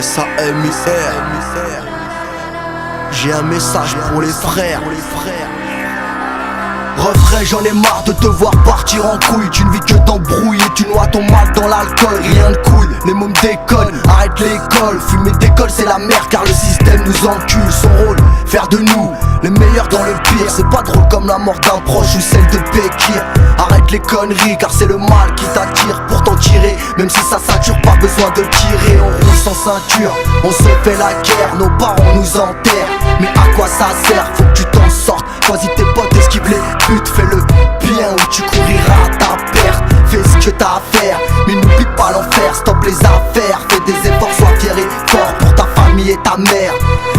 SAMIR. J'ai un message pour les frères. Refrain, j'en ai marre de te voir partir en couille. Tu ne vis que d'embrouille et tu noies ton mal dans l'alcool. Rien de cool, les mômes déconnent, arrête l'école. Fumer d'école c'est la merde car le système nous encule. Son rôle, faire de nous les meilleurs dans le pire. C'est pas drôle comme la mort d'un proche ou celle de Bekir. Arrête les conneries car c'est le mal qui t'attire. Pour t'en tirer, même si ça sature, pas besoin de tirer. On roule sans ceinture, on se fait la guerre. Nos parents nous enterrent, mais à quoi ça sert? Faut que tu t'en sortes, choisis tes potes, esquive les putes. Fais le bien ou tu couriras à ta perte. Fais ce que t'as à faire, mais n'oublie pas l'enfer. Stop les affaires, fais des efforts, sois fier et fort pour ta famille et ta mère.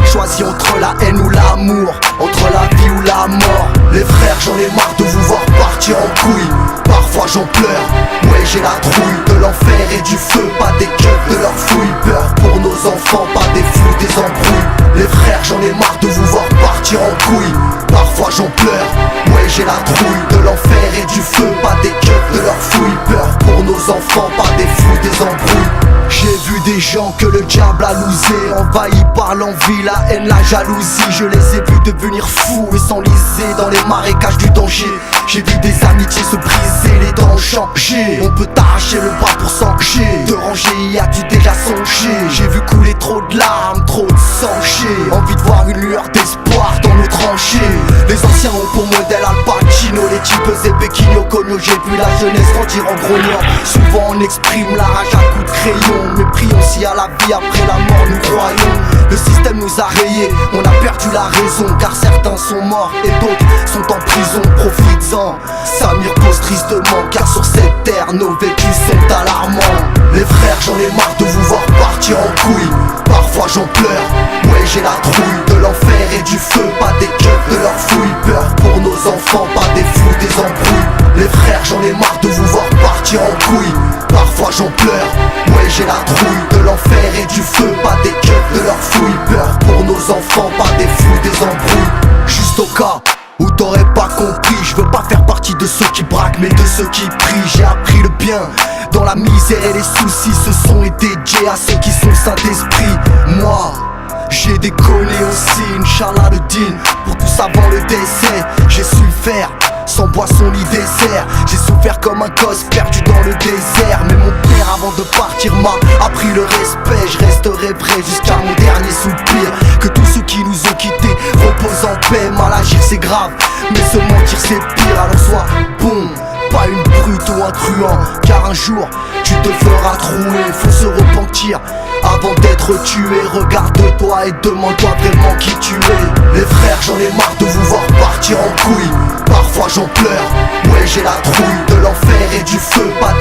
Choisis entre la haine ou l'amour, entre la vie ou la mort. Les frères, j'en ai marre de vous voir partir en couille. Parfois j'en pleure, ouais j'ai la trouille de l'enfer et du feu, pas des keufs de leur fouille. Peur pour nos enfants, pas des fous, des embrouilles. Les frères, j'en ai marre de vous voir partir en couille. Parfois j'en pleure, ouais j'ai la trouille de l'enfer et du feu, pas des keufs de leur fouille. Peur pour nos enfants, pas des fous, des embrouilles. J'ai vu des gens que le diable a lousé, envahis par l'envie, la haine, la jalousie. Je les ai vus devenir fous et s'enliser dans les marécages du danger. J'ai vu des amitiés se briser, les dents changer. On peut t'arracher le bras pour s'engager. Te ranger, y as-tu déjà songé? J'ai vu couler trop de larmes, trop de sang. J'ai envie de voir une lueur d'espoir dans nos tranchées. Les anciens ont pour modèle Al Pacino, les types et Pequino Cogno. J'ai vu la jeunesse grandir en grognant. Souvent on exprime la rage à coups de crayon. Mais prions si à la vie après la mort nous croyons. Le système nous a rayés, on a perdu la raison. Car certains sont morts et d'autres sont en prison. Profites-en, Samir pose tristement. Car sur cette terre nos vécus sont alarmants. Les frères, j'en ai marre de vous voir partir en couille. Parfois j'en pleure, ouais j'ai la trouille de l'enfer et du feu, pas des keufs de leur fouille. Peur pour nos enfants, pas des fous, des embrouilles. Les frères, j'en ai marre de vous voir partir en couille. Parfois j'en pleure, ouais j'ai la trouille de l'enfer et du feu, pas des keufs de leur fouille. Peur pour nos enfants, pas des fous, des embrouilles. Juste au cas où t'aurais pas compris, je veux pas faire partie de ceux qui braquent mais de ceux qui prient. J'ai appris le bien dans la misère et les soucis. Ce sont les dédiés à ceux qui sont saints d'esprit. Moi j'ai déconné aussi, Inch'Allah le din. Pour tous avant le décès, j'ai su le faire sans boisson ni dessert. J'ai souffert comme un gosse perdu dans le désert. Mais mon père avant de partir m'a appris le respect. Je resterai vrai jusqu'à mon dernier soupir. Que tous ceux qui nous ont quittés reposent en paix. Mal agir c'est grave, mais se mentir c'est pire. Alors sois bon, pas une brute ou un truand. Car un jour tu te feras trouer. Faut se repentir avant d'être tué. Regarde-toi et demande-toi vraiment qui tu es. Les frères, j'en ai marre de vous voir partir en couille. Parfois j'en pleure, ouais j'ai la trouille de l'enfer et du feu, pas